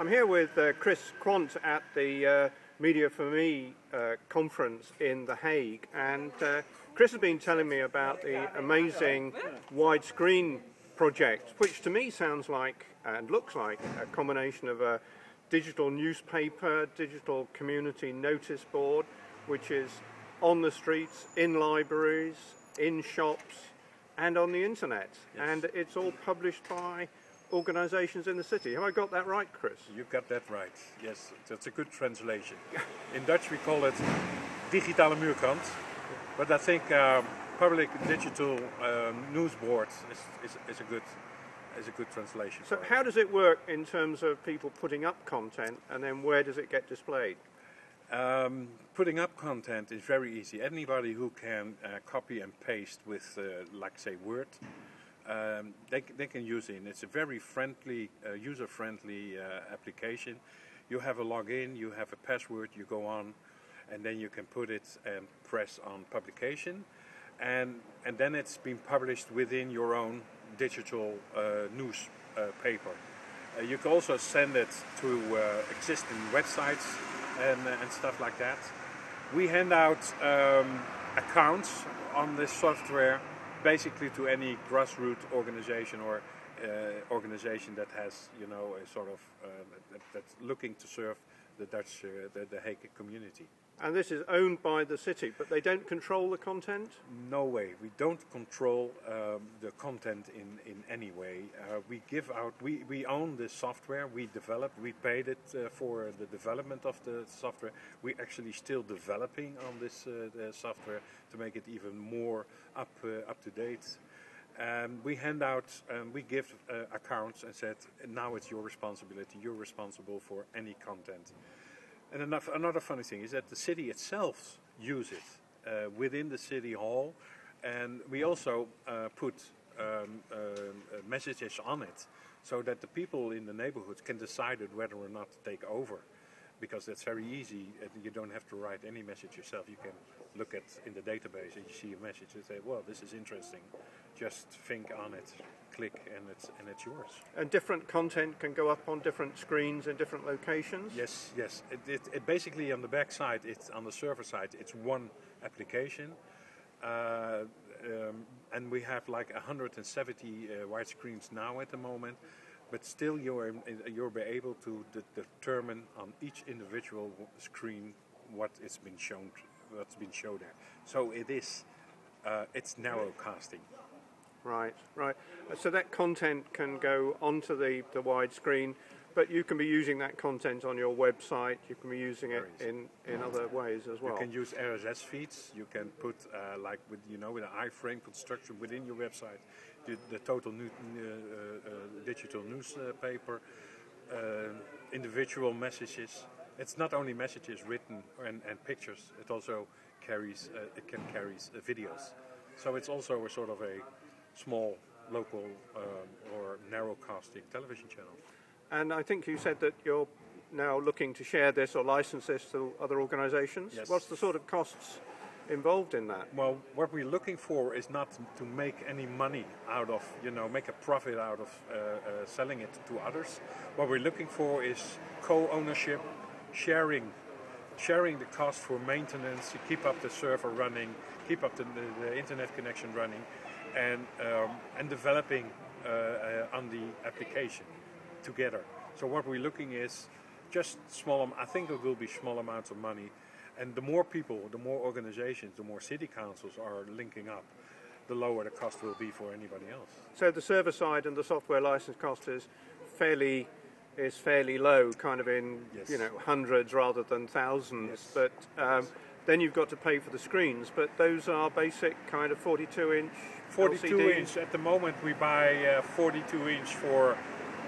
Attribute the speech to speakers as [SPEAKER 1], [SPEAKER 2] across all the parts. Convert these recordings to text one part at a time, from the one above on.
[SPEAKER 1] I'm here with Chris Kwant at the Media for Me conference in The Hague, and Chris has been telling me about the amazing widescreen project, which to me sounds like and looks like a combination of a digital newspaper, digital community notice board, which is on the streets, in libraries, in shops and on the internet.
[SPEAKER 2] Yes.
[SPEAKER 1] And it's all published by organisations in the city. Have I got that right, Chris?
[SPEAKER 2] You got that right, yes. That's a good translation. In Dutch we call it digitale muurkrant, but I think public digital news board is a good translation.
[SPEAKER 1] So how does it work in terms of people putting up content, and then where does it get displayed?
[SPEAKER 2] Putting up content is very easy. Anybody who can copy and paste with, like say, Word, they can use it. It's a very friendly, user-friendly application. You have a login, you have a password, you go on, and then you can put it and press on publication, and then it's been published within your own digital newspaper. You can also send it to existing websites and stuff like that. We hand out accounts on this software basically to any grassroots organization or organization that has, you know, a sort of that's looking to serve the Dutch, the Hague community.
[SPEAKER 1] And this is owned by the city, but they don't control the content?
[SPEAKER 2] No way. We don't control the content in any way. We give out, we own this software, we developed, we paid it for the development of the software. We're actually still developing on this the software to make it even more up to date. We hand out, we give accounts and said, now it's your responsibility, you're responsible for any content. And another funny thing is that the city itself use it within the city hall, and we also put messages on it so that the people in the neighborhood can decide whether or not to take over, because that's very easy. You don't have to write any message yourself. You can look at in the database and you see a message and say, well, this is interesting. Just think on it, click, and it's yours. And different content can go up on different screens in different locations? Yes, yes. It basically on the back side, it's on the server side, it's one application. And we have like 170 widescreens now at the moment. But still, you'll be able to determine on each individual screen what's been shown there. So it is, it's narrowcasting. Right, right. So that content can go onto the widescreen, but you can be using that content on your website. You can be using it in other ways as well. You can use RSS feeds. You can put like with an iframe construction within your website. The total digital newspaper, individual messages. It's not only messages written and pictures. It also carries. It can carry videos. So it's also a sort of a small local or narrowcasting television channel. And I think you said that you're now looking to share this or license this to other organisations. Yes. What's the sort of costs involved in that? Well, what we're looking for is not to make any money out of, make a profit out of selling it to others. What we're looking for is co-ownership, sharing the cost for maintenance, to keep up the server running, keep up the internet connection running, and developing on the application together. So what we're looking is just I think it will be small amounts of money. And the more people, the more organizations, the more city councils are linking up, the lower the cost will be for anybody else. So the server side and the software license cost is fairly low, kind of in hundreds rather than thousands. Yes. But then you've got to pay for the screens. But those are basic kind of 42-inch. 42-inch. At the moment, we buy 42-inch for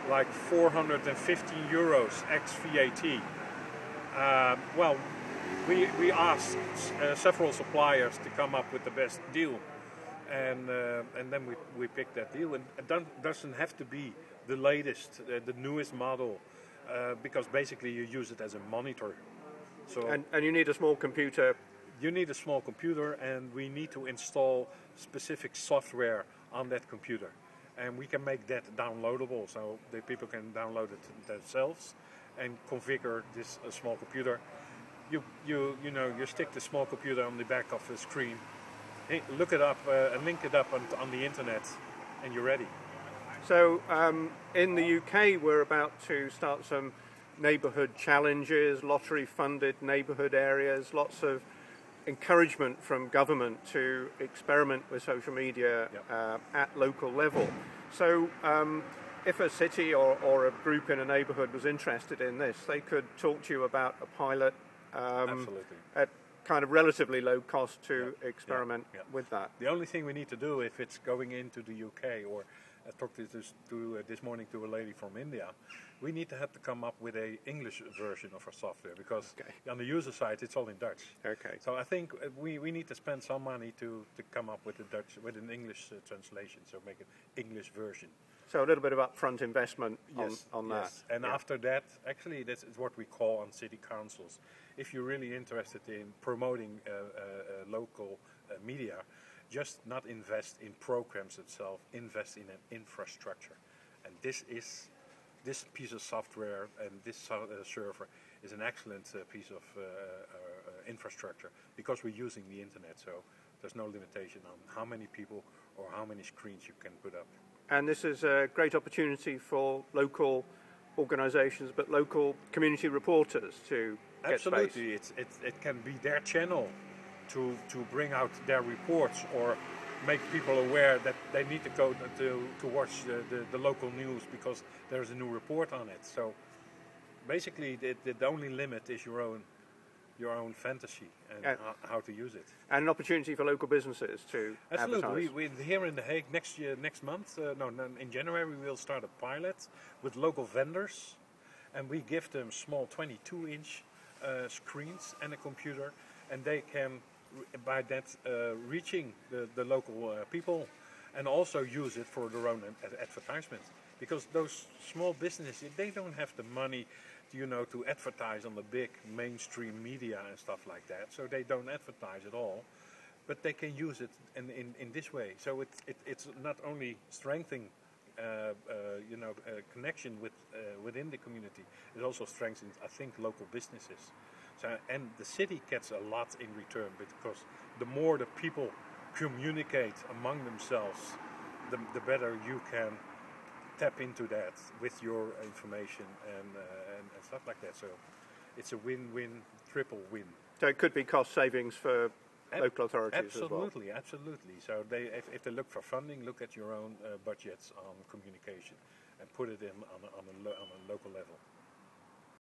[SPEAKER 2] like 450 euros ex VAT. Well. We asked several suppliers to come up with the best deal, and then we picked that deal. And it doesn't have to be the latest, the newest model, because basically you use it as a monitor. So and you need a small computer. You need a small computer, and we need to install specific software on that computer. and we can make that downloadable, so the people can download it themselves and configure this small computer. You stick the small computer on the back of the screen, look it up and link it up on the internet, and you're ready.
[SPEAKER 1] So in the UK, we're about to start some neighbourhood challenges, lottery-funded neighbourhood areas, lots of encouragement from government to experiment with social media at local level. So if a city or a group in a neighbourhood was interested in this, they could talk to you about a pilot at kind of relatively low cost to experiment with that.
[SPEAKER 2] The only thing we need to do, if it's going into the UK, or I talked this morning to a lady from India, we need to have to come up with an English version of our software, because on the user side it's all in Dutch.
[SPEAKER 1] Okay.
[SPEAKER 2] So I think we need to spend some money to come up with an English translation, so make an English version.
[SPEAKER 1] So a little bit of upfront investment on that.
[SPEAKER 2] Yes. And after that, actually, this is what we call on city councils. If you're really interested in promoting local media, just not invest in programs itself, invest in an infrastructure. And this piece of software and this server is an excellent piece of infrastructure, because we're using the internet, so there's no limitation on how many people or how many screens you can put up.
[SPEAKER 1] And this is a great opportunity for local organisations, but local community reporters to get space.
[SPEAKER 2] Absolutely, it can be their channel to bring out their reports, or make people aware that they need to go to watch the local news because there's a new report on it. So basically, the only limit is your own fantasy and how to use it.
[SPEAKER 1] And an opportunity for local businesses to
[SPEAKER 2] Absolutely.
[SPEAKER 1] advertise.
[SPEAKER 2] We here in The Hague next month, in January, we will start a pilot with local vendors, and we give them small 22-inch screens and a computer, and they can, by that, reaching the local people, and also use it for their own advertisement. Because those small businesses, they don't have the money, to advertise on the big mainstream media and stuff like that. So they don't advertise at all, but they can use it in this way. So it's not only strengthening, connection within the community. It also strengthens, I think, local businesses. So, and the city gets a lot in return, because the more the people communicate among themselves, the better you can tap into that with your information and stuff like that. So it's a win-win, triple win.
[SPEAKER 1] So it could be cost savings for local authorities as well.
[SPEAKER 2] Absolutely. So if they look for funding, look at your own budgets on communication and put it in on a